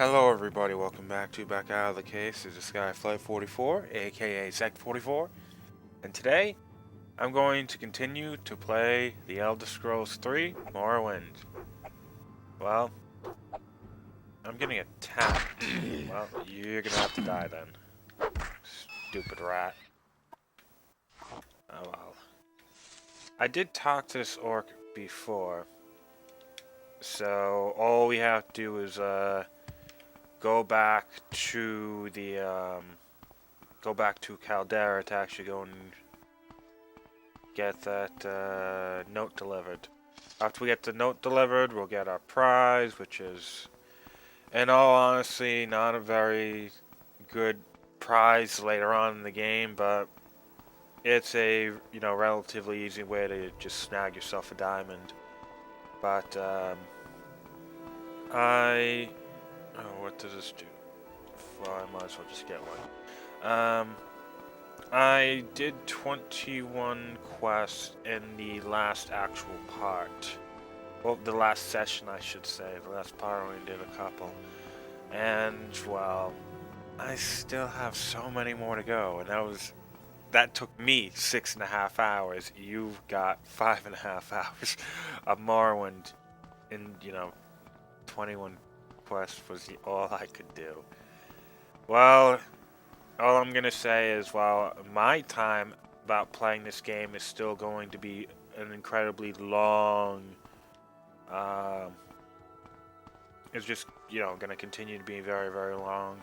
Hello everybody, welcome back out of the case. This is Skyflight 44, aka Sect 44, and today I'm going to continue to play The Elder Scrolls 3 Morrowind. Well, I'm getting attacked. Well, you're gonna have to die then. Stupid rat. Oh well. I did talk to this orc before, so all we have to do is go back to Caldera to actually go and get that note delivered. After we get the note delivered, we'll get our prize, which is, in all honesty, not a very good prize later on in the game, but it's a, relatively easy way to just snag yourself a diamond. But, what does this do? Well, I might as well just get one. I did 21 quests in the last actual part. Well, the last session, I should say. The last part I only did a couple. And, well, I still have so many more to go. And that took me 6.5 hours. You've got 5.5 hours of Morrowind. And, 21 quests was all I could do. Well, all I'm gonna say is, while my time about playing this game is still going to be an incredibly long, it's just, gonna continue to be very, very long.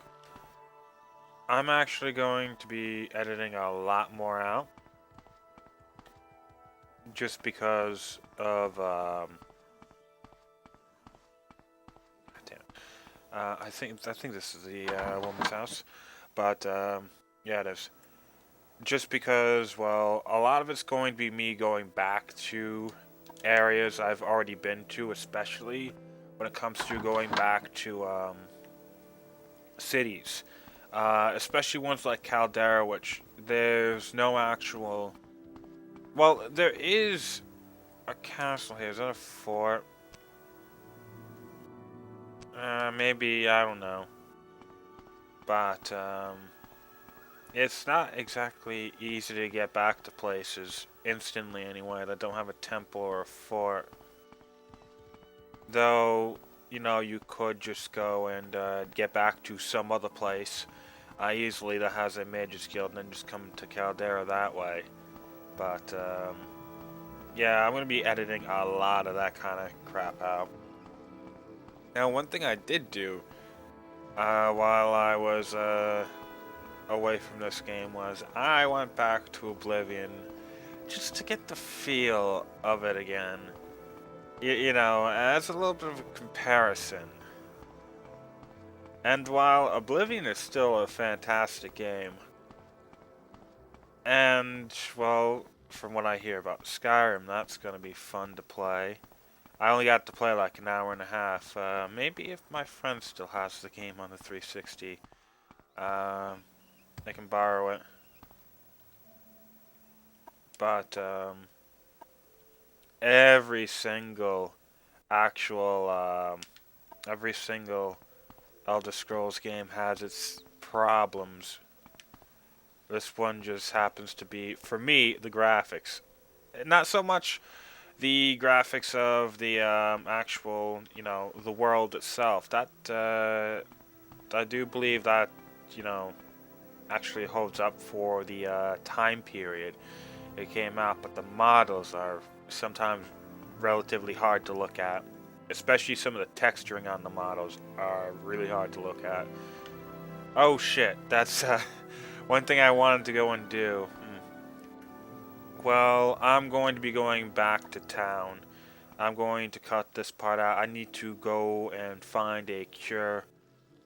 I'm actually going to be editing a lot more out, just because of, damn it. I think this is the woman's house. But, yeah, it is. Just because, well, a lot of it's going to be me going back to areas I've already been to, especially when it comes to going back to, cities. Especially ones like Caldera, which there's no actual... Well, there is a castle here. Is that a fort? Maybe, I don't know. But, it's not exactly easy to get back to places instantly anyway that don't have a temple or a fort. Though, you could just go and get back to some other place easily that has a Mage's Guild and then just come to Caldera that way. But, yeah, I'm going to be editing a lot of that kind of crap out. Now, one thing I did do while I was away from this game was I went back to Oblivion just to get the feel of it again. As a little bit of a comparison. And while Oblivion is still a fantastic game, and, well, from what I hear about Skyrim, that's going to be fun to play. I only got to play like an hour and a half. Maybe if my friend still has the game on the 360, I can borrow it. But every single Elder Scrolls game has its problems. This one just happens to be, for me, the graphics. Not so much the graphics of the actual, the world itself. That I do believe that, actually holds up for the time period it came out, but the models are sometimes relatively hard to look at. Especially some of the texturing on the models are really hard to look at. Oh shit, that's one thing I wanted to go and do. Well, I'm going to be going back to town. I'm going to cut this part out. I need to go and find a cure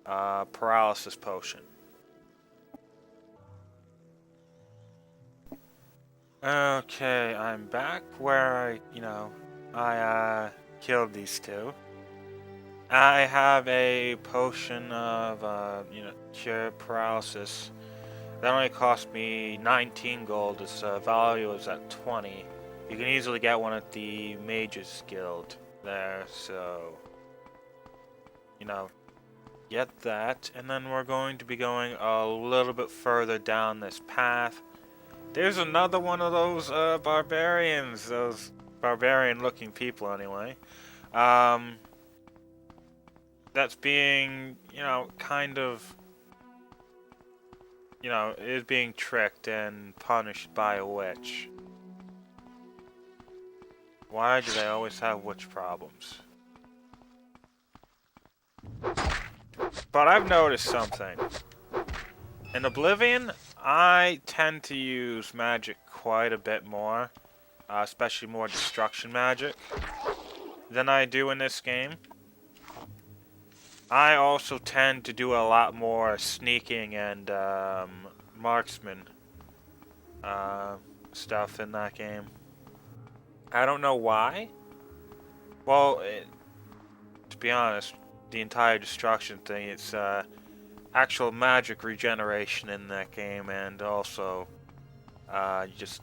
paralysis potion. Okay, I'm back where I killed these two. I have a potion of, cure paralysis. That only cost me 19 gold. Its value is at 20. You can easily get one at the Mage's Guild there, so, get that, and then we're going to be going a little bit further down this path. There's another one of those barbarians, those barbarian-looking people anyway. Um, that's being, kind of, is being tricked and punished by a witch. Why do they always have witch problems? But I've noticed something. In Oblivion, I tend to use magic quite a bit more, especially more destruction magic, than I do in this game. I also tend to do a lot more sneaking and marksman stuff in that game. I don't know why. Well, to be honest, the entire destruction thing, it's actual magic regeneration in that game, and also just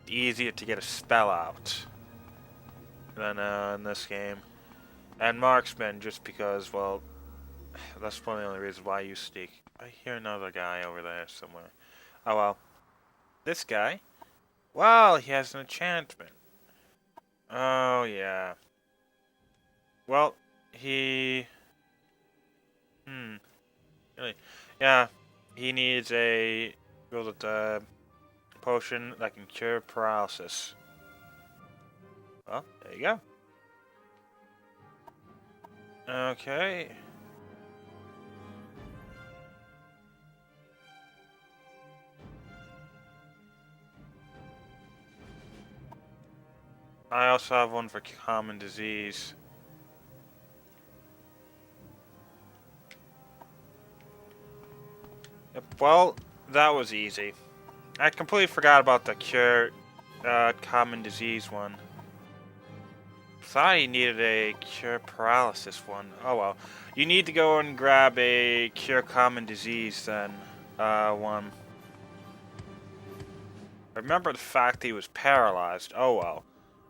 easier to get a spell out than in this game. And marksman, just because, well, that's probably the only reason why you sneak. I hear another guy over there somewhere. Oh well. This guy? Well, he has an enchantment. Oh, yeah. Well, he... Really? Yeah, he needs a... potion that can cure paralysis. Well, there you go. Okay. I also have one for common disease. Yep, well, that was easy. I completely forgot about the cure common disease one. Thought you needed a cure paralysis one. Oh well. You need to go and grab a cure common disease then, one. Remember the fact he was paralyzed. Oh well.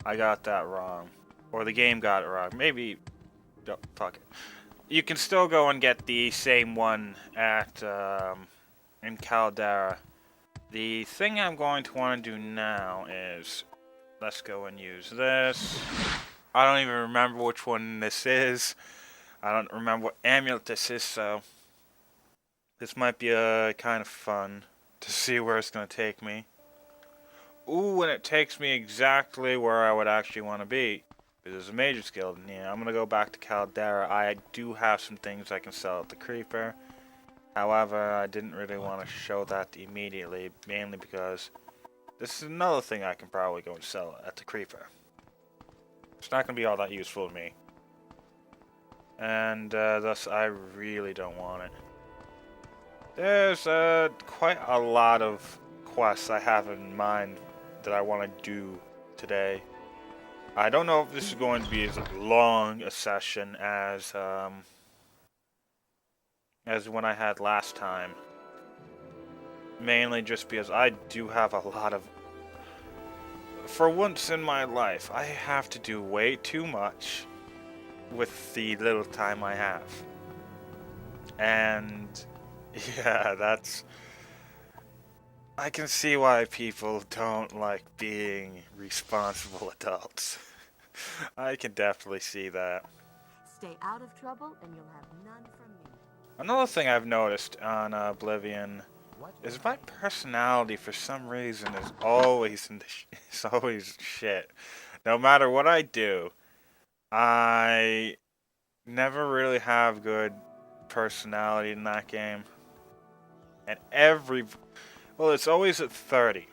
I got that wrong. Or the game got it wrong. Maybe... Oh, fuck it. You can still go and get the same one at, in Caldera. The thing I'm going to want to do now is... Let's go and use this. I don't even remember which one this is. I don't remember what amulet this is, so... This might be kind of fun to see where it's going to take me. Ooh, and it takes me exactly where I would actually want to be. There's a Mage's Guild in here. I'm going to go back to Caldera. I do have some things I can sell at the Creeper. However, I didn't really want to show that immediately, mainly because this is another thing I can probably go and sell at the Creeper. It's not going to be all that useful to me. And thus, I really don't want it. There's quite a lot of quests I have in mind that I want to do today. I don't know if this is going to be as long a session as when I had last time. Mainly just because I do have a lot of... For once in my life, I have to do way too much with the little time I have. And yeah, that's... I can see why people don't like being responsible adults. I can definitely see that. Stay out of trouble and you'll have none from me. Another thing I've noticed on Oblivion is my personality for some reason is always it's always shit. No matter what I do, I never really have good personality in that game. And well, it's always at 30.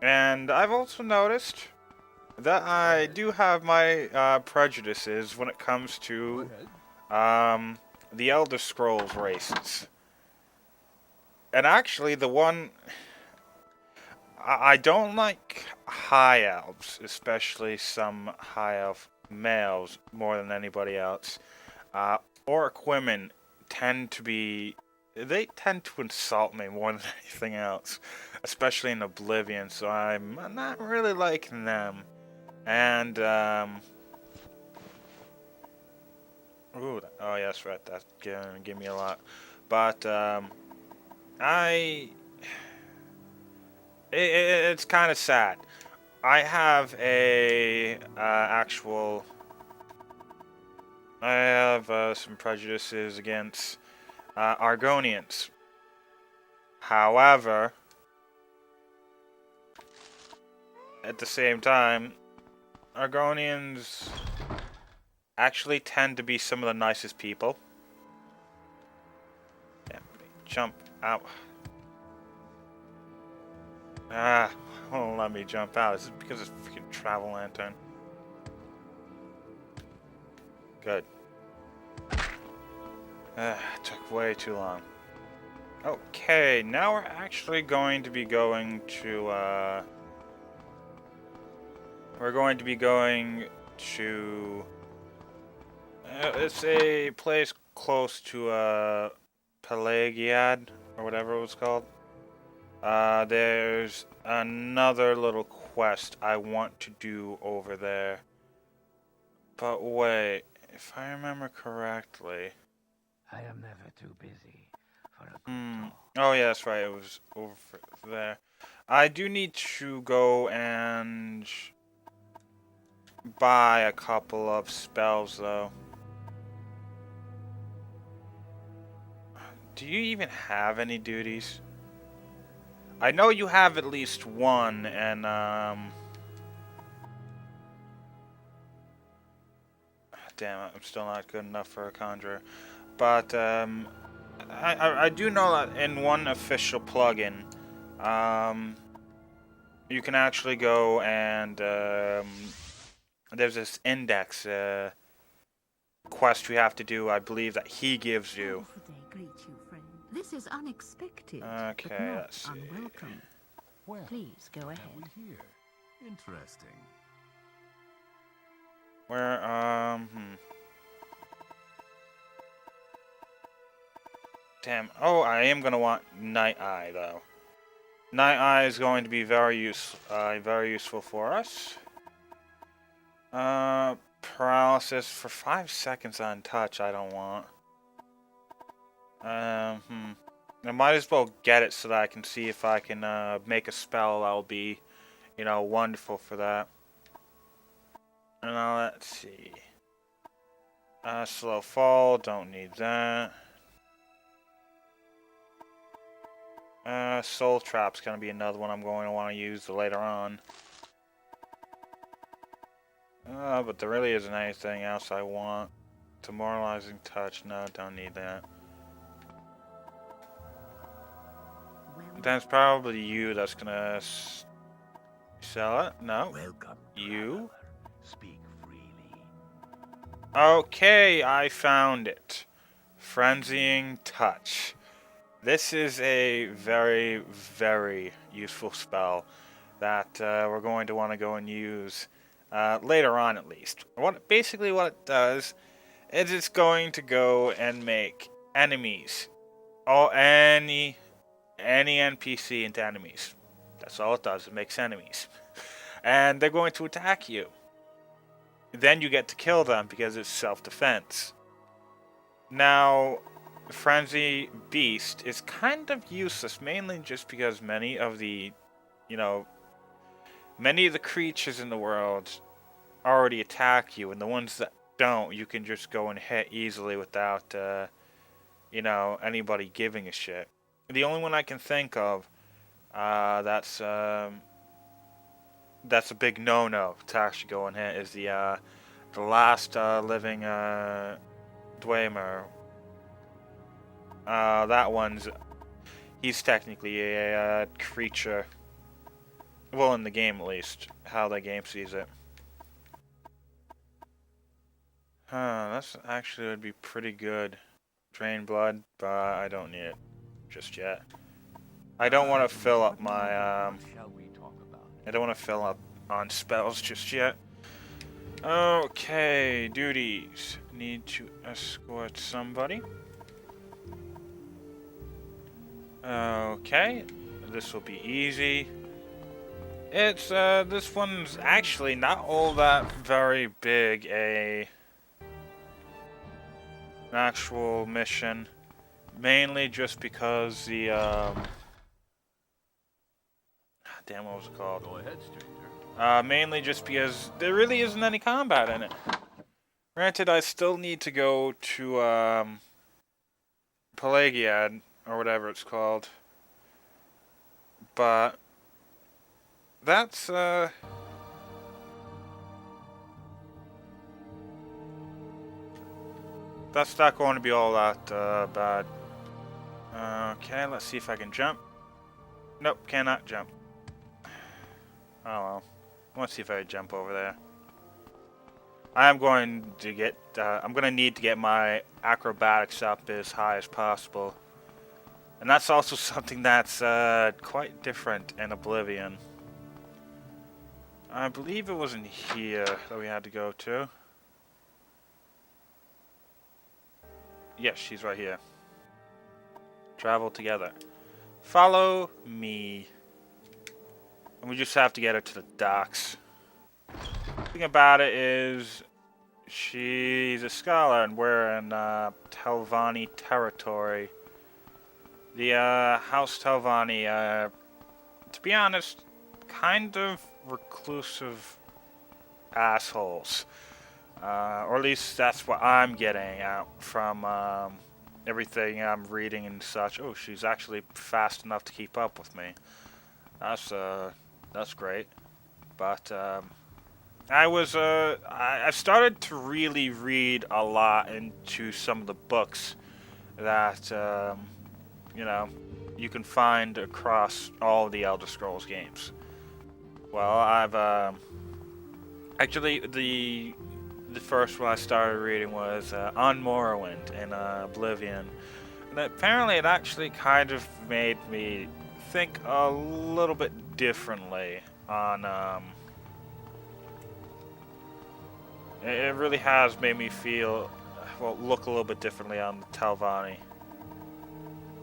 And I've also noticed that I do have my prejudices when it comes to the Elder Scrolls races. And actually, the one... I don't like high elves, especially some high elf males, more than anybody else. Orc women tend to be... They tend to insult me more than anything else, especially in Oblivion, so I'm not really liking them. And, Ooh, oh yes, right. That's gonna give me a lot. But it's kind of sad. I have I have some prejudices against Argonians. However, at the same time, Argonians actually tend to be some of the nicest people. Damn, jump out. Ah, won't let me jump out. Is it because it's freaking travel lantern? Good. Took way too long. Okay, now we're actually going to be going to, we're going to be going to, it's a place close to, Pelagiad, or whatever it was called. There's another little quest I want to do over there. But wait, if I remember correctly... I am never too busy for a good talk. Oh yeah, that's right, it was over there. I do need to go and buy a couple of spells though. Do you even have any duties? I know you have at least one, and damn it, I'm still not good enough for a conjurer. But I do know that in one official plugin, you can actually go and there's this index quest we have to do. I believe that he gives you. Greet you, friend. This is unexpected. Okay, but not let's see. unwelcome. Well, Please go ahead. we here. Interesting. Where Damn. Oh, I am gonna want Night Eye though. Night Eye is going to be very useful for us. Paralysis for 5 seconds on touch. I don't want. I might as well get it so that I can see if I can make a spell that'll be, you know, wonderful for that. And now let's see. Slow fall. Don't need that. Soul Trap's gonna be another one I'm going to want to use later on. But there really isn't anything else I want. Demoralizing touch, no, don't need that. Then it's probably you that's gonna sell it. No, Welcome. you. Speak freely. Okay, I found it. Frenzying touch. This is a very, very useful spell that we're going to want to go and use later on, at least. Basically what it does is it's going to go and make enemies, any NPC into enemies. That's all it does. It makes enemies, and they're going to attack you. Then you get to kill them because it's self-defense. Now, Frenzy Beast is kind of useless, mainly just because many of the creatures in the world already attack you, and the ones that don't, you can just go and hit easily without, anybody giving a shit. The only one I can think of, that's a big no-no to actually go and hit is the last living Dwemer. That one's... He's technically a creature. Well, in the game at least. How the game sees it. That's actually would be pretty good. Drain blood, but I don't need it just yet. I don't want to fill up my, Shall we talk about? I don't want to fill up on spells just yet. Okay, duties. Need to escort somebody. Okay, this will be easy. It's, this one's actually not all that very big an actual mission. Mainly just because the, damn, what was it called? Go ahead, stranger. Mainly just because there really isn't any combat in it. Granted, I still need to go to, Pelagiad, or whatever it's called. But that's not going to be all that bad. Okay, let's see if I can jump. Nope, cannot jump. Oh well. Let's see if I jump over there. I'm going to get. I'm going to need to get my acrobatics up as high as possible. And that's also something that's quite different in Oblivion. I believe it was in here that we had to go to. Yes, she's right here. Travel together. Follow me. And we just have to get her to the docks. The thing about it is, she's a scholar and we're in Telvanni territory. The House Telvanni, to be honest, kind of reclusive assholes. Or at least that's what I'm getting out from everything I'm reading and such. Oh, she's actually fast enough to keep up with me. That's great. But I've started to really read a lot into some of the books that you know, you can find across all the Elder Scrolls games. Well, I've actually the first one I started reading was on Morrowind in Oblivion. And apparently it actually kind of made me think a little bit differently on it really has made me feel, well, look a little bit differently on the Telvanni.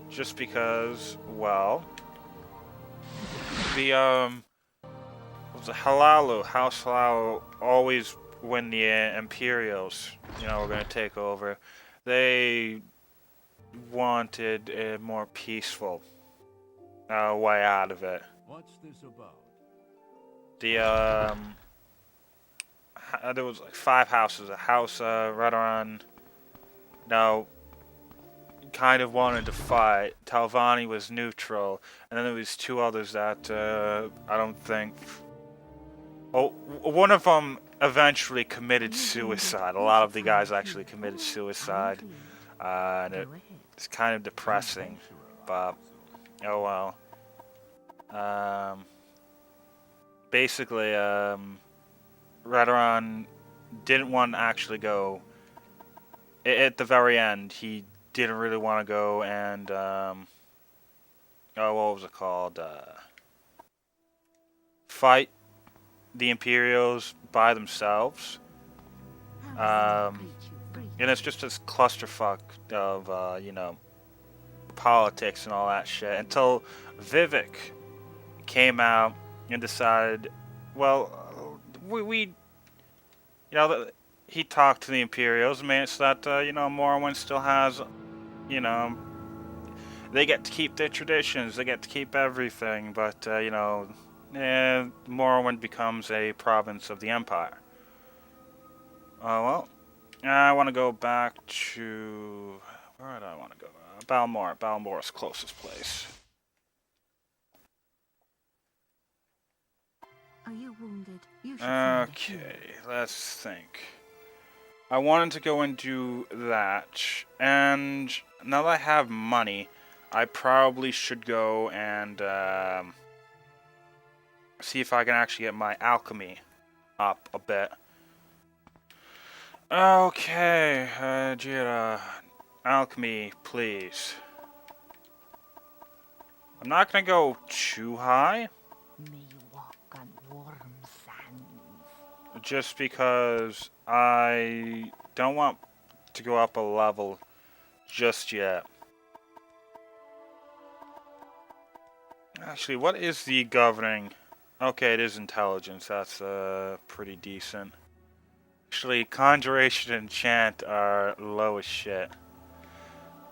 Just because, well, the House Halalu always when the Imperials, you know, were going to take over, they wanted a more peaceful way out of it. What's this about? The there was like 5 houses. A house right around, no, kind of wanted to fight. Telvanni was neutral, and then there was 2 others that I don't think. Oh, one of them eventually committed suicide. A lot of the guys actually committed suicide, and it's kind of depressing. But oh well. Basically, Redoran didn't want to actually go. At the very end, he didn't really want to go and oh, what was it called? Fight the Imperials by themselves. And it's just this clusterfuck of you know, politics and all that shit until Vivek came out and decided, well, we you know, he talked to the Imperials and made it so that you know, Morrowind still has, you know, they get to keep their traditions, they get to keep everything, but you know, Morrowind becomes a province of the Empire. Well, I want to go back to, where do I want to go? Balmor. Balmor's closest place. Are you wounded? You should find a Okay, healer. let's think. I wanted to go and do that, and now that I have money, I probably should go and see if I can actually get my alchemy up a bit. Okay, Jira, alchemy, please. I'm not gonna go too high, May you walk on warm sands. just because I don't want to go up a level just yet. Actually, what is the governing? Okay, it is intelligence. That's pretty decent. Actually, conjuration and enchant are low as shit.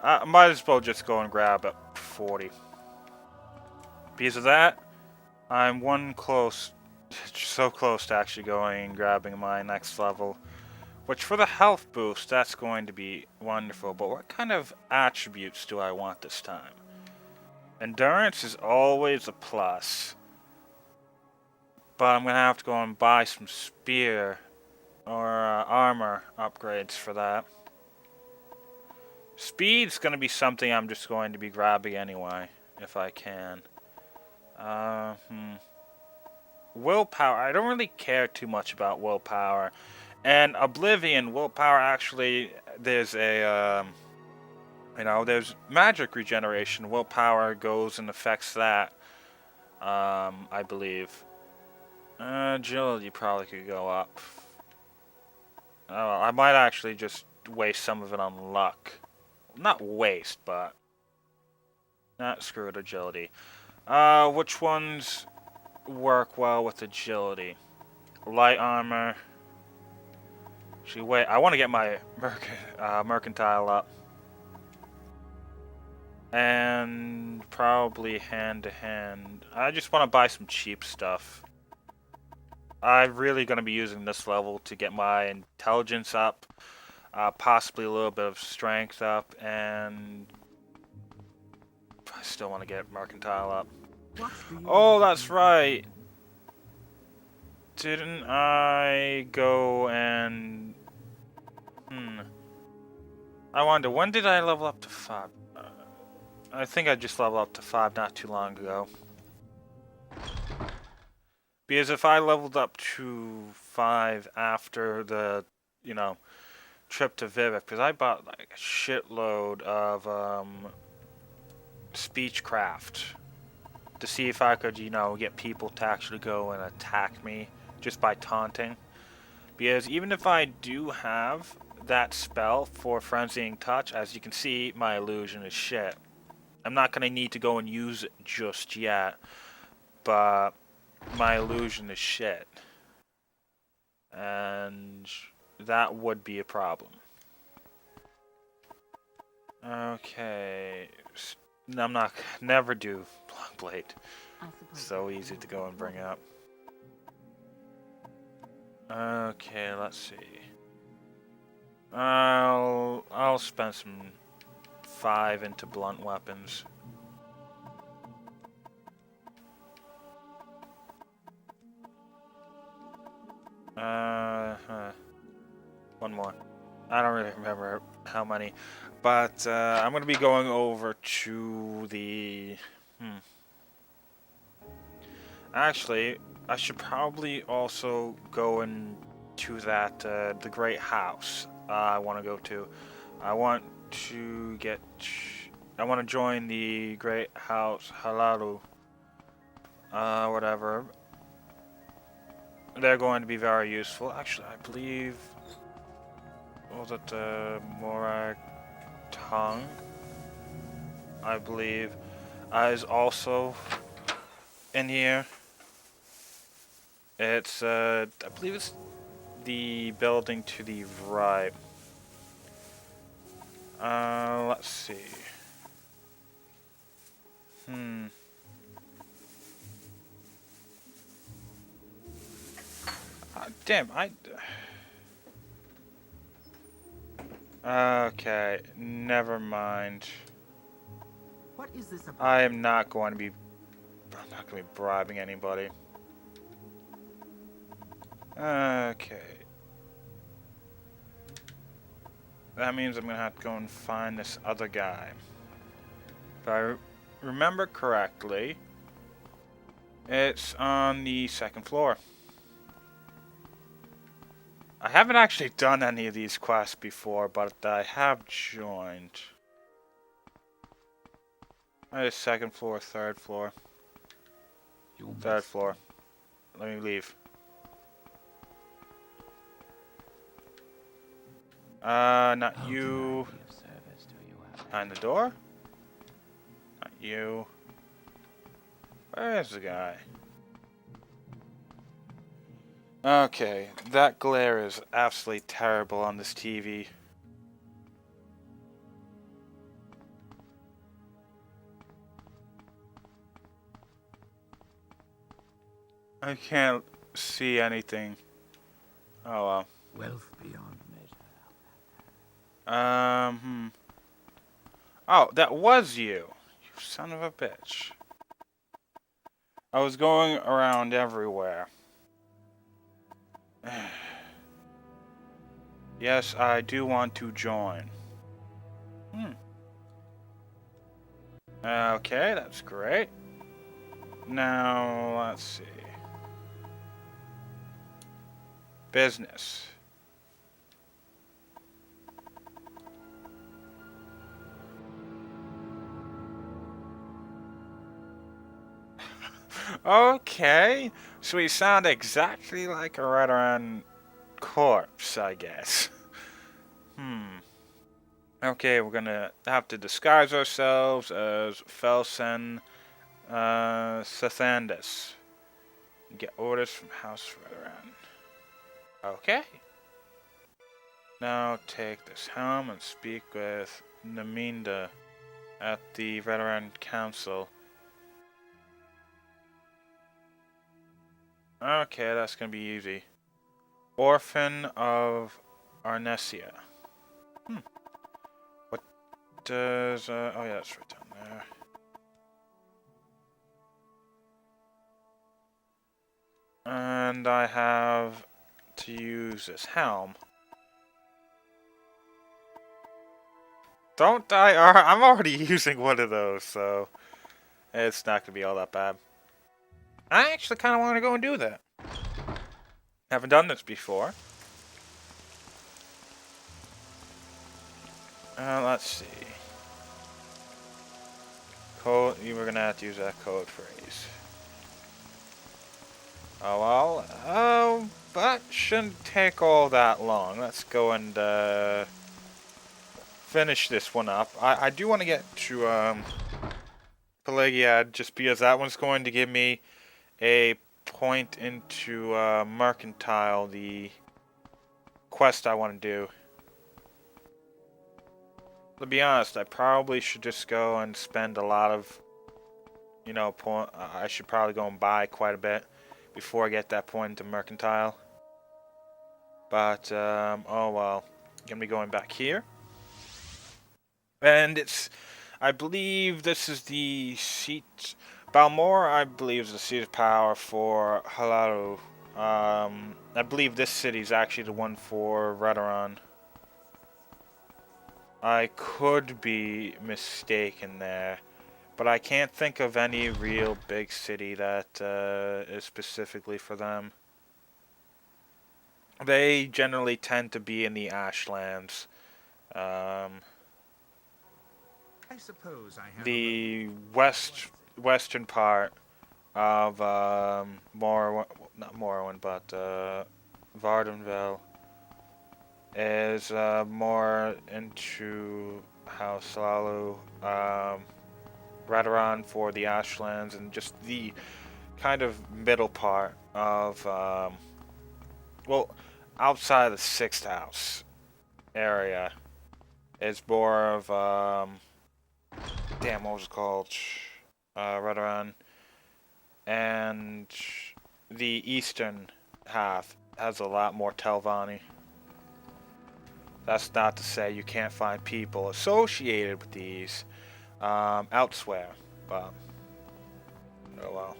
I might as well just go and grab a 40. Because of that, I'm so close to actually going and grabbing my next level. Which for the health boost, that's going to be wonderful. But what kind of attributes do I want this time? Endurance is always a plus. But I'm going to have to go and buy some spear or armor upgrades for that. Speed's going to be something I'm just going to be grabbing anyway, if I can. Willpower. I don't really care too much about willpower. And Oblivion, willpower actually, there's a, there's magic regeneration. Willpower goes and affects that, I believe. Agility probably could go up. Oh, I might actually just waste some of it on luck. Not waste, but... screw it, agility. Which ones work well with agility? Light armor. Actually, wait, I want to get my mercantile up. And probably hand-to-hand. I just want to buy some cheap stuff. I'm really going to be using this level to get my intelligence up. Possibly a little bit of strength up, and I still want to get mercantile up. Oh, that's right. Didn't I go and... I wonder, when did I level up to 5? I think I just leveled up to 5 not too long ago. Because if I leveled up to 5 after the, trip to Vivek, because I bought like a shitload of speechcraft to see if I could, get people to actually go and attack me just by taunting. Because even if I do have that spell for Frenzying Touch, as you can see, my illusion is shit. I'm not going to need to go and use it just yet, but my illusion is shit. And that would be a problem. Okay. I'm not... Never do Blade. So easy to go and bring up. Okay, let's see. I'll spend some 5 into blunt weapons. One more. I don't really remember how many, but I'm gonna be going over to the. Actually, I should probably also go into that the Great House. I want to go to. I want to join the Great House Halalu. Whatever. They're going to be very useful. Actually, I believe. Was it Morag Tongue? I believe is also in here. It's I believe it's the building to the right. Let's see. Damn, okay, never mind. What is this about? I'm not going to be bribing anybody. Okay. That means I'm going to have to go and find this other guy. If I remember correctly, it's on the 2nd floor. I haven't actually done any of these quests before, but I have joined. 2nd floor, 3rd floor. 3rd floor. Let me leave. Not you. Behind the door? Not you. Where is the guy? Okay, that glare is absolutely terrible on this TV. I can't see anything. Oh well. Wealth beyond measure. Oh, that was you. You son of a bitch. I was going around everywhere. Yes, I do want to join. Okay, that's great. Now, let's see. Business. Okay, so we sound exactly like a Redoran corpse, I guess. Okay, we're gonna have to disguise ourselves as Felsen Sathandis. Get orders from House Redoran. Okay. Now take this helm and speak with Naminda at the Veteran Council. Okay, that's gonna be easy. Orphan of Arnesia. What does... oh yeah, that's right down there. And I have to use this helm. Don't die. I'm already using one of those, so it's not gonna be all that bad. I actually kind of want to go and do that. Haven't done this before. Let's see. Code. You were gonna have to use that code phrase. Oh well. But shouldn't take all that long. Let's go and finish this one up. I do want to get to Pelagiad just because that one's going to give me a point into Mercantile, the quest I want to do. To be honest, I probably should just go and spend a lot of, you know, I should probably go and buy quite a bit before I get that point into Mercantile. But, oh well. Gonna be going back here. And it's, I believe this is the seat, Balmora, I believe, is the seat of power for Halaru. I believe this city is actually the one for Redoran. I could be mistaken there, but I can't think of any real big city that is specifically for them. They generally tend to be in the Ashlands. I suppose I have The western part of Morrowind, not Morrowind, but Vardenville is more into House Lalu, Redoran for the Ashlands, and just the kind of middle part of, well, outside of the 6th house area is more of, damn, what was it called? Redoran. And the eastern half has a lot more Telvanni. That's not to say you can't find people associated with these elsewhere, but oh well.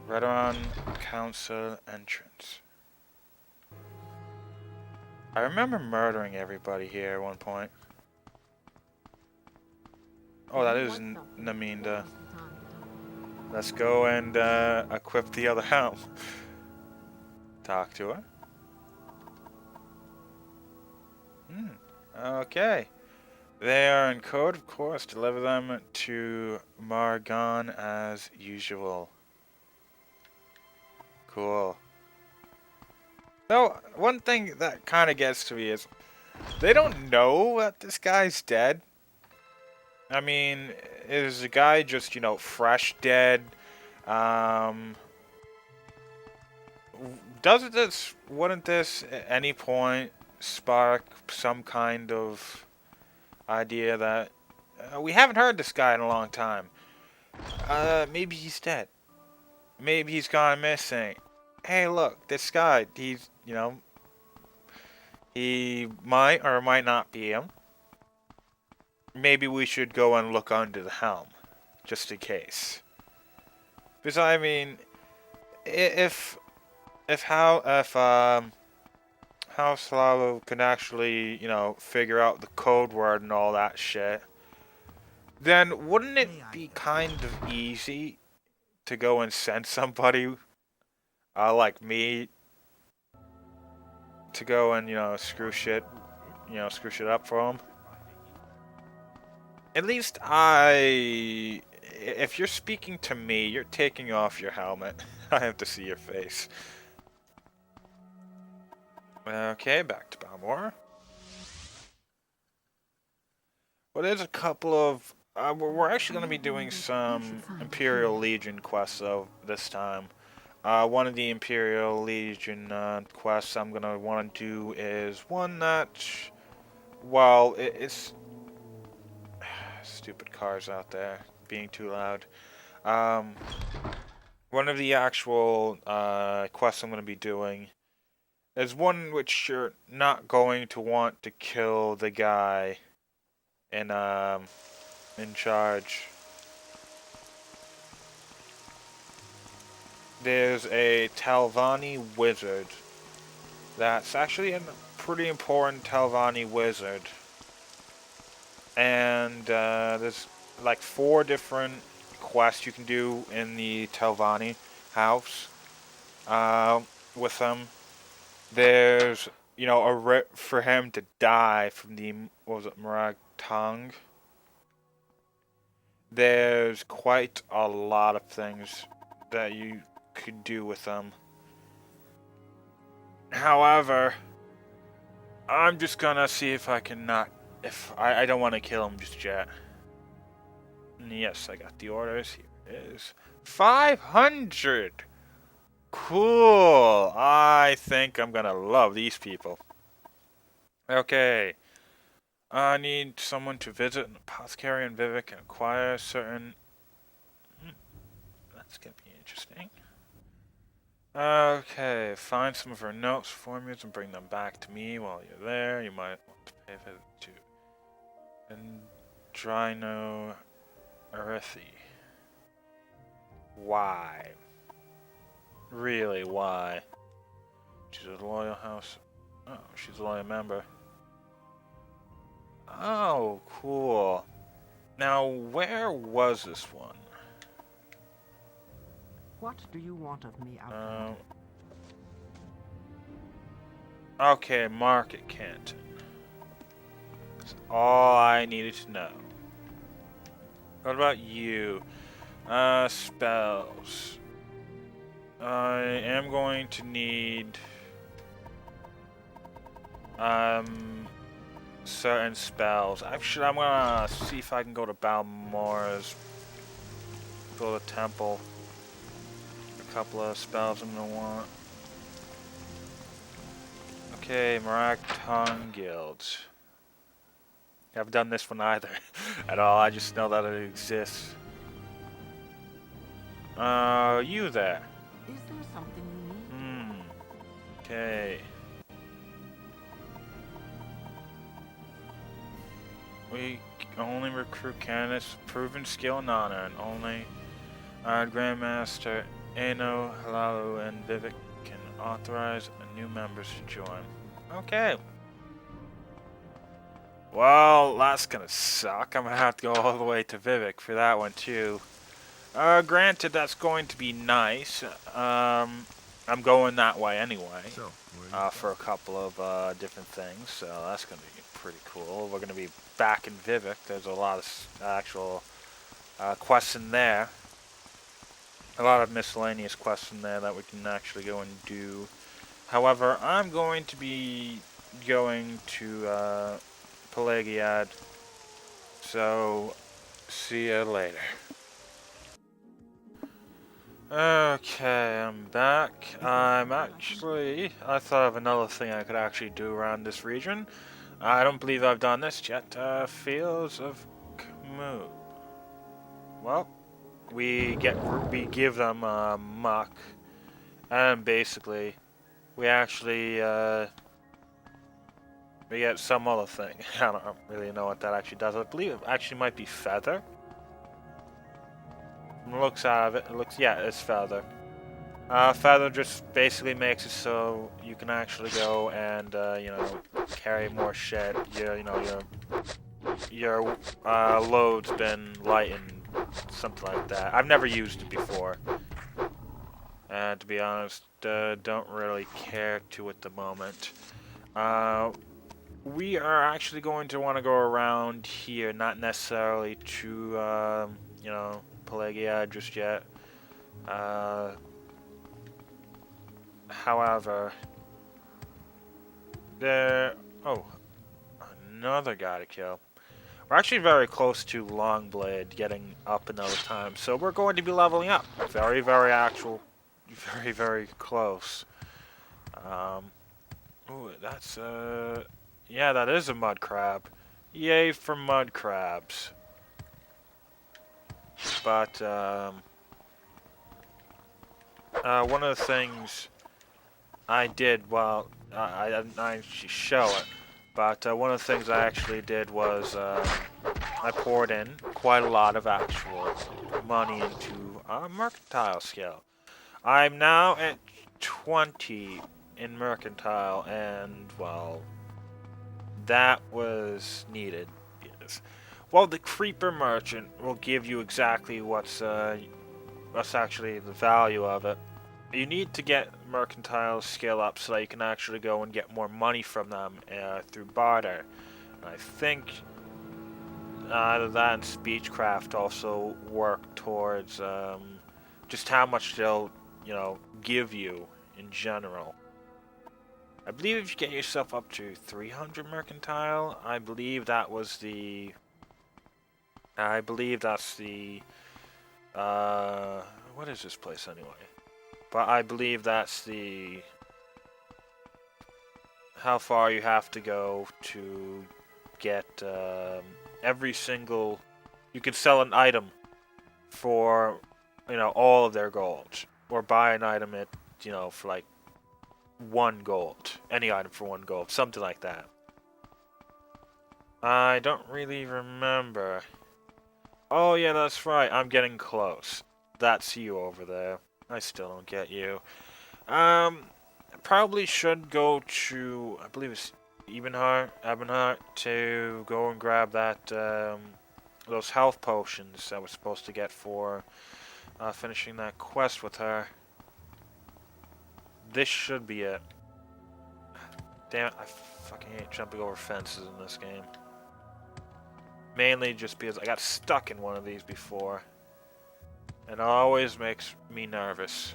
Redoran Council entrance. I remember murdering everybody here at one point. Oh, that is Naminda. Let's go and equip the other helm. Talk to her. Okay. They are in code, of course. Deliver them to Margon as usual. Cool. So, one thing that kind of gets to me is they don't know that this guy's dead. I mean, is the guy just, you know, fresh dead? wouldn't this at any point spark some kind of idea that we haven't heard this guy in a long time? Maybe he's dead. Maybe he's gone missing. Hey, look, this guy, he's, you know, he might or might not be him. Maybe we should go and look under the helm, just in case. Because I mean, if House Lalo can actually, you know, figure out the code word and all that shit, then wouldn't it be kind of easy to go and send somebody like me to go and, you know, screw shit up for him? At least if you're speaking to me, you're taking off your helmet. I have to see your face. Okay, back to Balmore. Well, there's a couple of... we're actually going to be doing some Imperial Legion quests, though, this time. One of the Imperial Legion quests I'm going to want to do is one that... Well, it's... Stupid cars out there being too loud. One of the actual quests I'm going to be doing is one which you're not going to want to kill the guy in charge. There's a Talvani wizard that's actually a pretty important Talvani wizard. And there's like 4 different quests you can do in the Talvani house with them. There's, you know, a writ for him to die from the, what was it, Murag tongue. There's quite a lot of things that you could do with them. However, I'm just gonna see if I can not... I don't want to kill him just yet. And yes, I got the orders. Here it is. 500! Cool! I think I'm gonna love these people. Okay. I need someone to visit an apothecary in Vivek and acquire certain... That's gonna be interesting. Okay, find some of her notes, formulas, and bring them back to me while you're there. You might want to pay a visit to Andrino Arethi. Why? Really, why? She's a loyal house. Oh, she's a loyal member. Oh, cool. Now, where was this one? What do you want of me, Outlander? Okay, Market Canton. That's all I needed to know. What about you? Spells. I am going to need certain spells. Actually, I'm gonna see if I can go to Balmore's, go to the temple. A couple of spells I'm gonna want. Okay, Marak Tongue Guilds. I haven't done this one either at all. I just know that it exists. You there? Is there something you need? Okay. We only recruit candidates with proven skill and honor, and only our Grandmaster Eno, Halalu, and Vivek can authorize new members to join. Okay. Well, that's gonna suck. I'm gonna have to go all the way to Vivek for that one too. Granted, that's going to be nice. I'm going that way anyway. So, For a couple of different things, so that's gonna be pretty cool. We're gonna be back in Vivek. There's a lot of actual quests in there. A lot of miscellaneous quests in there that we can actually go and do. However, I'm going to be going to Pelagiad. So, see you later. Okay, I'm back. I thought of another thing I could actually do around this region. I don't believe I've done this yet. Fields of Camus. Well, we give them muck, and basically, we actually we get some other thing. I don't really know what that actually does. I believe it actually might be feather. From the looks out of it, yeah, it's feather. Feather just basically makes it so you can actually go and carry more shit. Your load's been lightened, something like that. I've never used it before, and to be honest, don't really care to at the moment. We are actually going to want to go around here, not necessarily to Pelagia just yet. However, another guy to kill. We're actually very close to Longblade getting up another time, so we're going to be leveling up. Very, very close. That's yeah, that is a mud crab. Yay for mud crabs. But one of the things I did, well, I didn't actually show it, but one of the things I actually did was I poured in quite a lot of actual money into mercantile skill. I'm now at 20 in mercantile, and, well, that was needed. Yes. Well, the creeper merchant will give you exactly what's actually the value of it. You need to get mercantile skill up so that you can actually go and get more money from them through barter. And I think either that and speechcraft also work towards just how much they'll, give you in general. I believe if you get yourself up to 300 mercantile, I believe that's the what is this place anyway? But I believe that's the how far you have to go to get every single. You can sell an item for all of their gold, or buy an item at for like 1 gold. Any item for 1 gold, something like that. I don't really remember. Oh yeah, that's right. I'm getting close. That's you over there. I still don't get you. Probably should go to, I believe it's Ebonheart, to go and grab that, those health potions that we're supposed to get for finishing that quest with her. This should be it. Damn it, I fucking hate jumping over fences in this game. Mainly just because I got stuck in one of these before. And it always makes me nervous.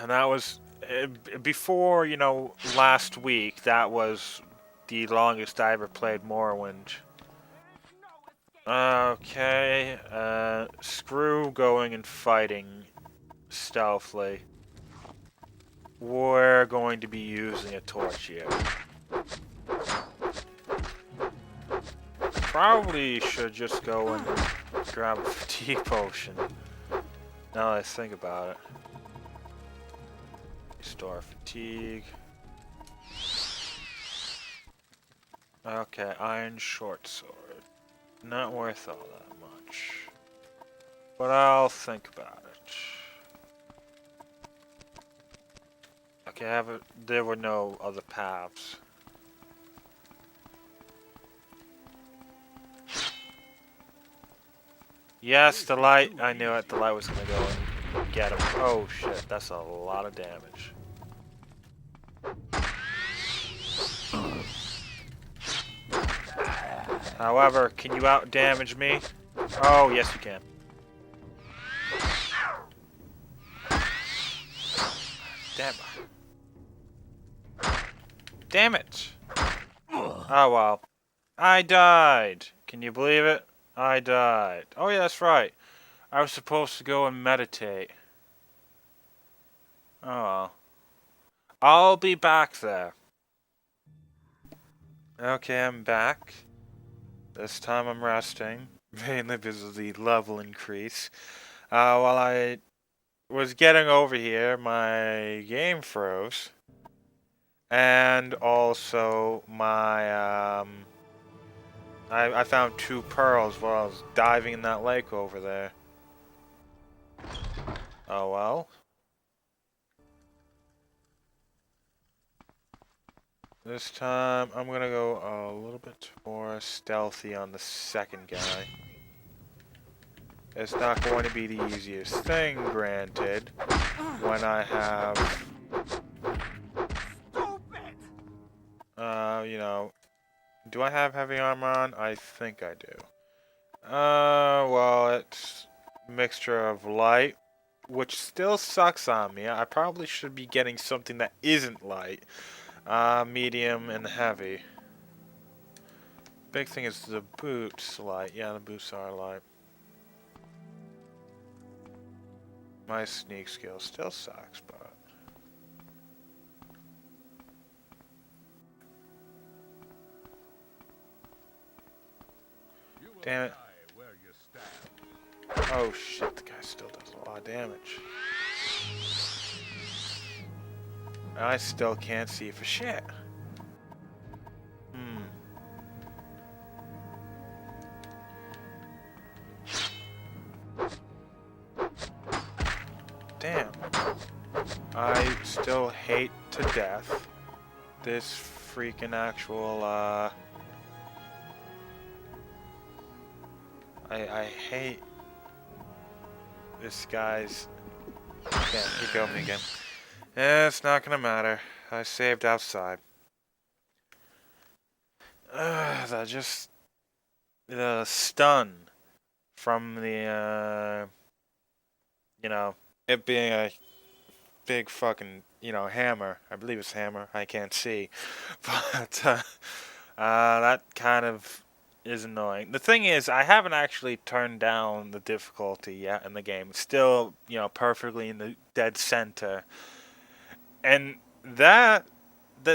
And that was, before, last week, that was the longest I ever played Morrowind. Okay, screw going and fighting stealthily. We're going to be using a torch here. Probably should just go and grab a fatigue potion. Now that I think about it. Restore fatigue. Okay, iron short sword. Not worth all that much. But I'll think about it. Okay, there were no other paths. Yes, the light. I knew it. The light was gonna go and get him. Oh shit, that's a lot of damage. However, can you out damage me? Oh, yes you can. Damn. Damn it. Oh well. I died. Can you believe it? I died. Oh yeah, that's right. I was supposed to go and meditate. Oh well. I'll be back there. Okay, I'm back. This time I'm resting. Mainly because of the level increase. While I was getting over here, my game froze. And also my I found 2 pearls while I was diving in that lake over there. Oh well. This time I'm gonna go a little bit more stealthy on the second guy. It's not going to be the easiest thing, granted, when I have you know, do I have heavy armor on? I think I do. Well, it's a mixture of light, which still sucks on me. I probably should be getting something that isn't light. Medium and heavy. Big thing is the boots light. Yeah, the boots are light. My sneak skill still sucks, but... Damn it. Oh shit, the guy still does a lot of damage. I still can't see for shit. Damn. I still hate to death this freaking actual, I hate this guy's... Damn, he killed me again. Yeah, it's not gonna matter. I saved outside. That just... The stun from the, you know, it being a big fucking, you know, hammer. I believe it's hammer. I can't see. But, that kind of is annoying. The thing is, I haven't actually turned down the difficulty yet in the game. It's still, you know, perfectly in the dead center. And this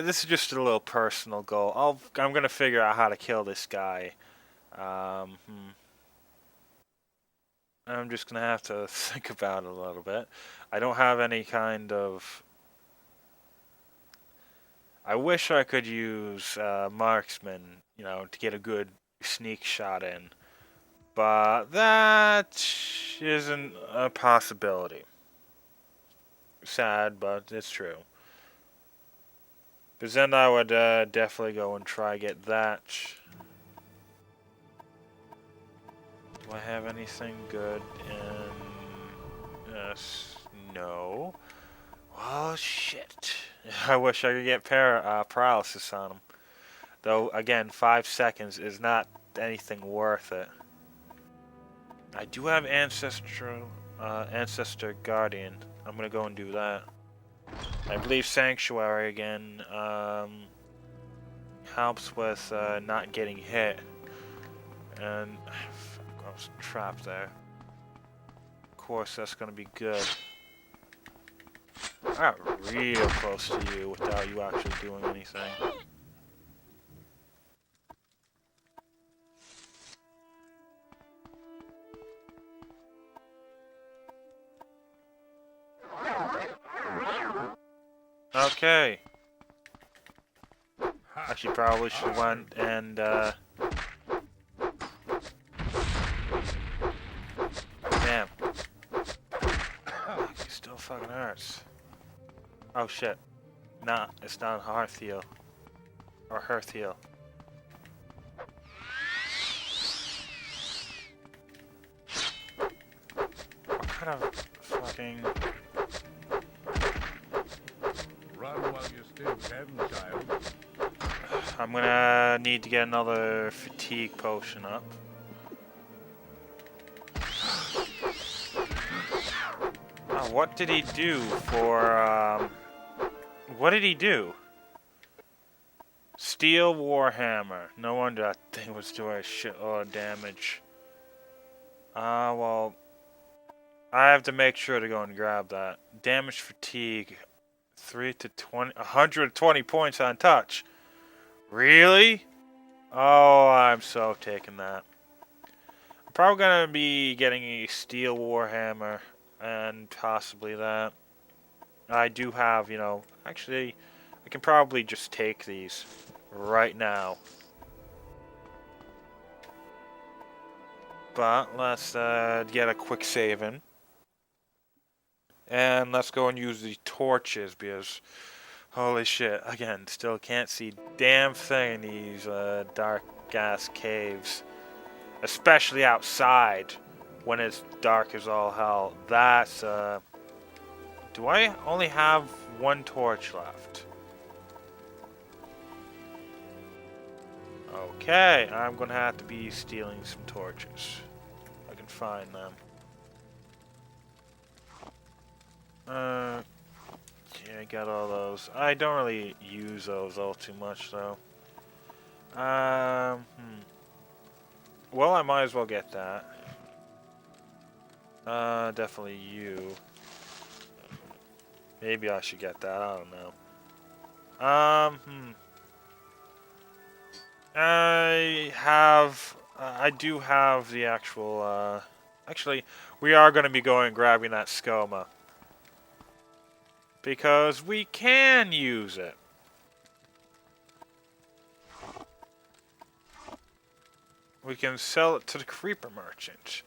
is just a little personal goal. I'm gonna figure out how to kill this guy. I'm just gonna have to think about it a little bit. I don't have any kind of... I wish I could use marksman, you know, to get a good sneak shot in. But that isn't a possibility. Sad, but it's true. Because then I would definitely go and try get that. Do I have anything good in... no. Well, shit. I wish I could get paralysis on him. Though, again, 5 seconds is not anything worth it. I do have Ancestor Guardian. I'm gonna go and do that. I believe Sanctuary again helps with not getting hit. And I was trapped there. Of course, that's gonna be good. I got real close to you without you actually doing anything. Okay. Actually, probably should have went and, damn. It still fucking hurts. Oh shit. Nah, it's not Hearth Heal. Or Hearth Heal. What kind of fucking... Run while you still can, child. I'm gonna need to get another fatigue potion up. Oh, what did he do for, what did he do? Steel Warhammer. No wonder that thing was doing a shitload of damage. Well, I have to make sure to go and grab that. Damage fatigue, 3 to 20, 120 points on touch. Really? Oh, I'm so taking that. I'm probably gonna be getting a steel warhammer and possibly that. I do have, actually, I can probably just take these right now. But let's get a quick save in. And let's go and use the torches because, holy shit, again, still can't see damn thing in these dark gas caves. Especially outside when it's dark as all hell. That's, do I only have one torch left? Okay, I'm gonna have to be stealing some torches. I can find them. Yeah, I got all those. I don't really use those all too much though. Well, I might as well get that. Definitely you. Maybe I should get that, I don't know. I do have the actual, actually, we are going to be going and grabbing that skoma. Because we can use it. We can sell it to the creeper merchant.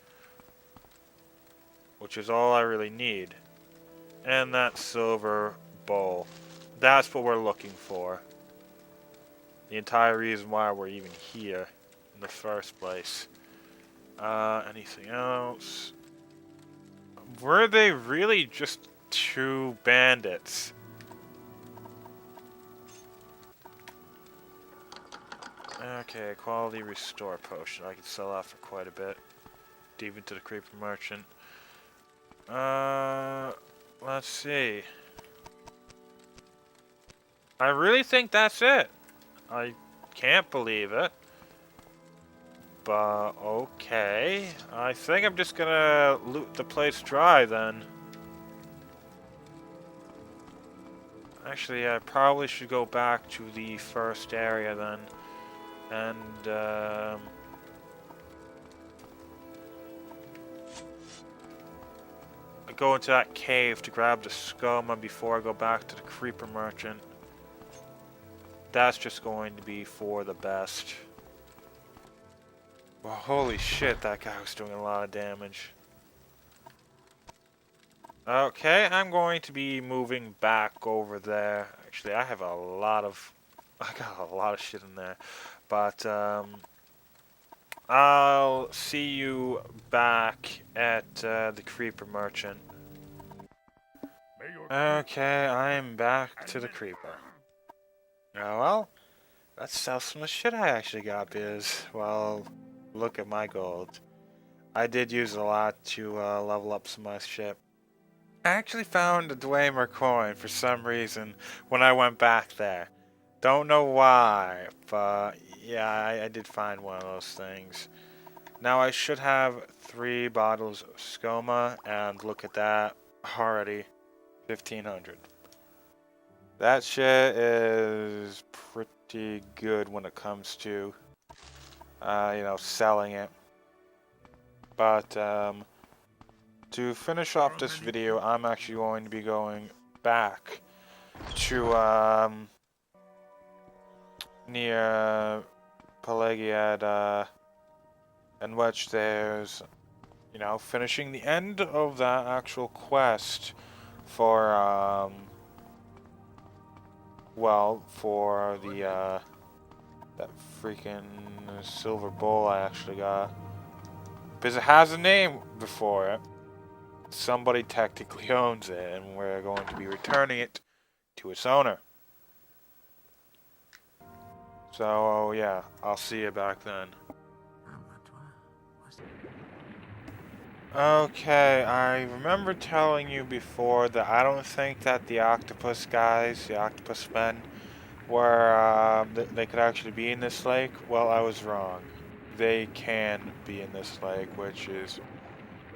Which is all I really need. And that silver bowl. That's what we're looking for. The entire reason why we're even here in the first place. Anything else? Were they really just 2 bandits? Okay, quality restore potion. I could sell that for quite a bit. Deep into the creeper merchant. Let's see. I really think that's it. I can't believe it. But, okay. I think I'm just gonna loot the place dry then. Actually, I probably should go back to the first area then. And, go into that cave to grab the skoma before I go back to the creeper merchant. That's just going to be for the best. Well, holy shit, that guy was doing a lot of damage. Okay, I'm going to be moving back over there. Actually, I got a lot of shit in there. But, I'll see you back at the creeper merchant. Okay, I'm back to the creeper. Oh well, let's sell some of the shit I actually got because, well, look at my gold. I did use a lot to level up some of my shit. I actually found a Dwemer coin for some reason when I went back there. Don't know why, but yeah, I did find one of those things. Now I should have 3 bottles of skoma, and look at that, already 1,500. That shit is pretty good when it comes to, selling it. But, to finish off this video, I'm actually going to be going back to, near Pelagiad, in which there's, finishing the end of that actual quest for, for the, that freaking silver bowl I actually got. Because it has a name before it. Somebody technically owns it, and we're going to be returning it to its owner. So, yeah, I'll see you back then. Okay, I remember telling you before that I don't think that the octopus guys, the octopus men, were, they could actually be in this lake. Well, I was wrong. They can be in this lake, which is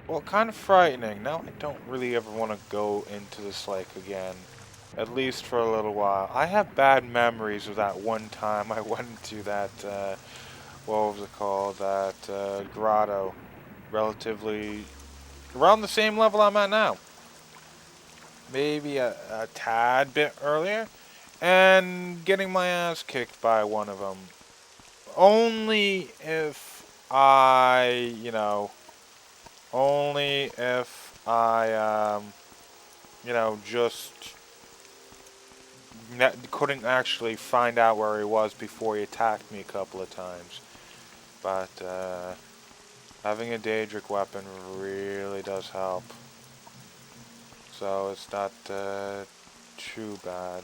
well, kind of frightening. Now I don't really ever want to go into this lake again. At least for a little while. I have bad memories of that one time I went into that, what was it called? That, grotto. Relatively around the same level I'm at now. Maybe a tad bit earlier. And getting my ass kicked by one of them. Only if only if just couldn't actually find out where he was before he attacked me a couple of times. But, having a Daedric weapon really does help. So it's not, too bad.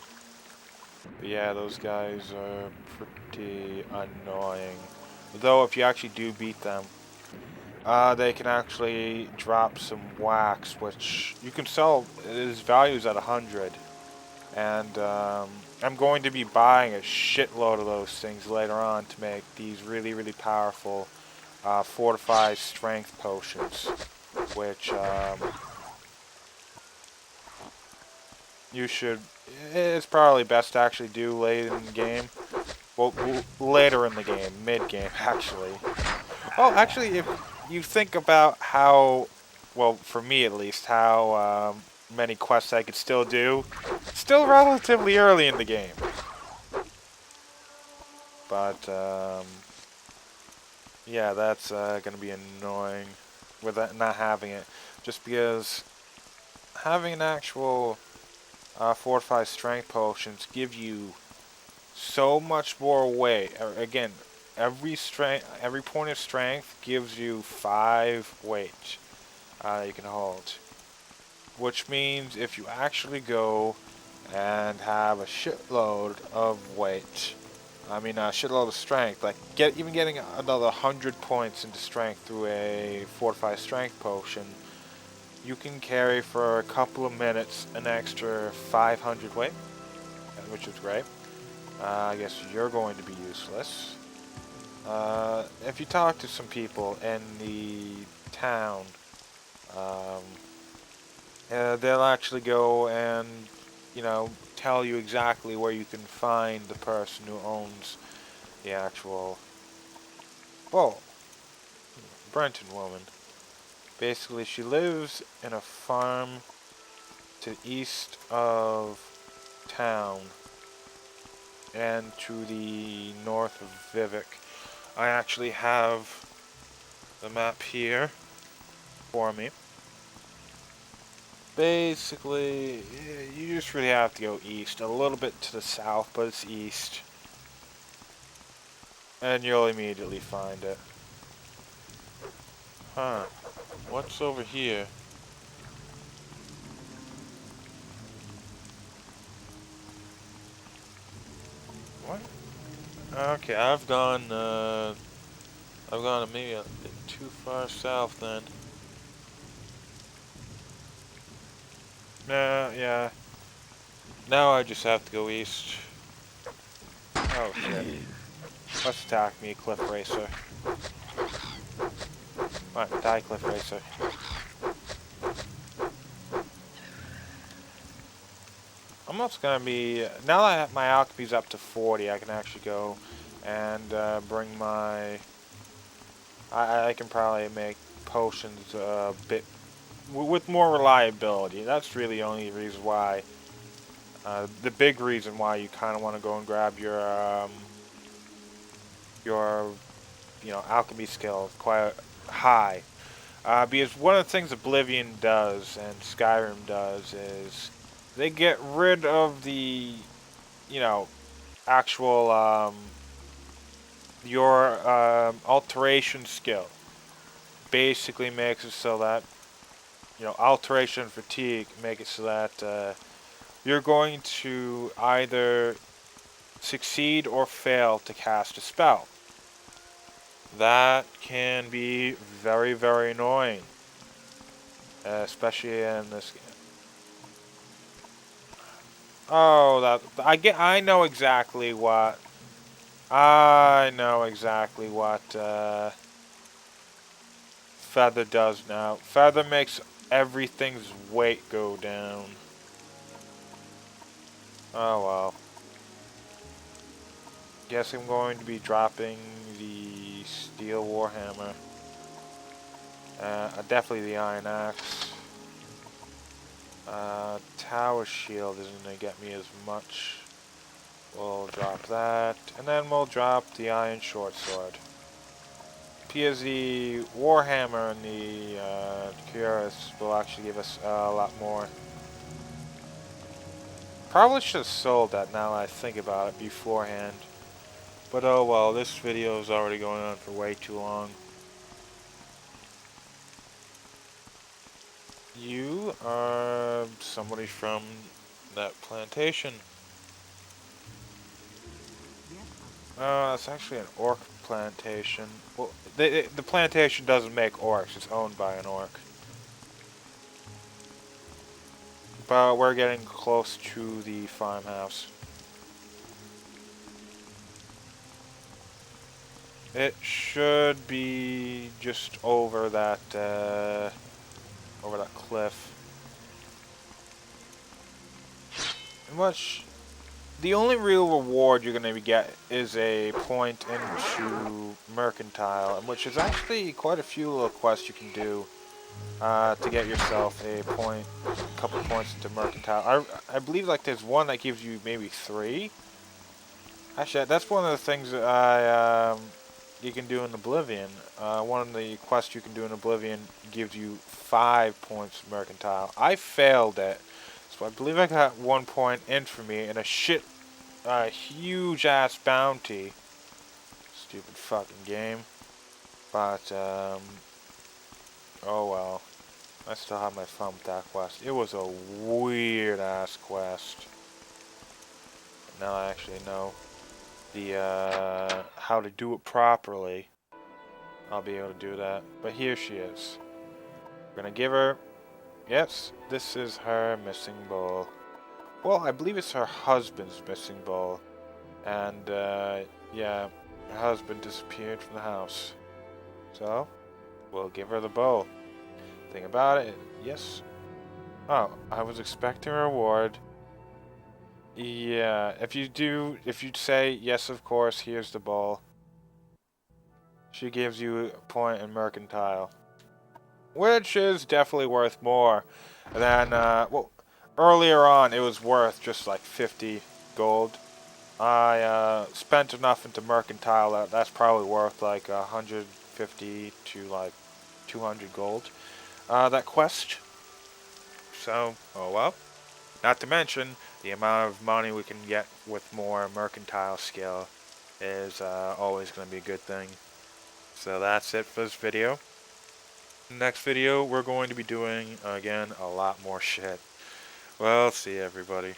But yeah, those guys are pretty annoying. Though if you actually do beat them, they can actually drop some wax, which you can sell. Its value is at 100, and I'm going to be buying a shitload of those things later on to make these really, really powerful fortified strength potions, which you should. It's probably best to actually do late in the game. Well, later in the game, mid-game, actually. Oh, actually, if you think about how, well, for me at least, how many quests I could still do, still relatively early in the game. But, yeah, that's going to be annoying with that, not having it. Just because having an actual fortified strength potions give you so much more weight. Again, every point of strength gives you 5 weight you can hold. Which means if you actually go and have a shitload of weight, I mean a shitload of strength, like even getting another 100 points into strength through a fortified strength potion, you can carry for a couple of minutes an extra 500 weight, which is great. I guess you're going to be useless. If you talk to some people in the town, um, they'll actually go and, tell you exactly where you can find the person who owns the actual, well, Brenton woman. Basically, she lives in a farm to the east of town and to the north of Vivek. I actually have the map here for me. Basically, you just really have to go east, a little bit to the south, but it's east. And you'll immediately find it. Huh. What's over here? What? Okay, I've gone maybe a bit too far south then. Yeah. Now I just have to go east. Oh shit. Let's attack me, Cliff Racer. Alright, die, Cliff Racer. I'm also gonna be, now that my alchemy's up to 40, I can actually go and bring my, I can probably make potions a bit, with more reliability. That's really the only reason why, the big reason why you kind of want to go and grab your alchemy skill quite high. Because one of the things Oblivion does and Skyrim does is they get rid of the, actual, your alteration skill. Basically makes it so that, alteration and fatigue make it so that you're going to either succeed or fail to cast a spell. That can be very, very annoying. Especially in this game. Oh, I know exactly what. Feather does now. Feather makes everything's weight go down. Oh well. Guess I'm going to be dropping the steel warhammer. Definitely the iron axe. Tower shield isn't going to get me as much. We'll drop that. And then we'll drop the iron short sword. Because the warhammer and the cuirass will actually give us a lot more. Probably should have sold that now that I think about it beforehand. But oh well, this video is already going on for way too long. You are somebody from that plantation. It's actually an orc plantation. Well, the plantation doesn't make orcs, it's owned by an orc. But we're getting close to the farmhouse. It should be just over that cliff. Much. The only real reward you're going to get is a point into Mercantile, which is actually quite a few little quests you can do to get yourself a couple points into Mercantile. I believe like there's one that gives you maybe 3. Actually, that's one of the things that you can do in Oblivion. One of the quests you can do in Oblivion gives you 5 points Mercantile. I failed it, so I believe I got 1 point in for me and a huge ass bounty. Stupid fucking game. But oh well. I still have my fun with that quest. It was a weird ass quest. Now I actually know the how to do it properly. I'll be able to do that. But here she is. We're gonna give her. Yes, this is her missing bowl. Well, I believe it's her husband's missing bowl. And yeah, her husband disappeared from the house. So we'll give her the bowl. Thing about it, yes. Oh, I was expecting a reward. Yeah, if you say yes, of course, here's the bowl. She gives you a point in Mercantile, which is definitely worth more than well, earlier on it was worth just like 50 gold. I spent enough into Mercantile that's probably worth like 150 to like 200 gold. That quest. So, oh well. Not to mention, the amount of money we can get with more Mercantile skill is always going to be a good thing. So that's it for this video. Next video, we're going to be doing, again, a lot more shit. Well, see you, everybody.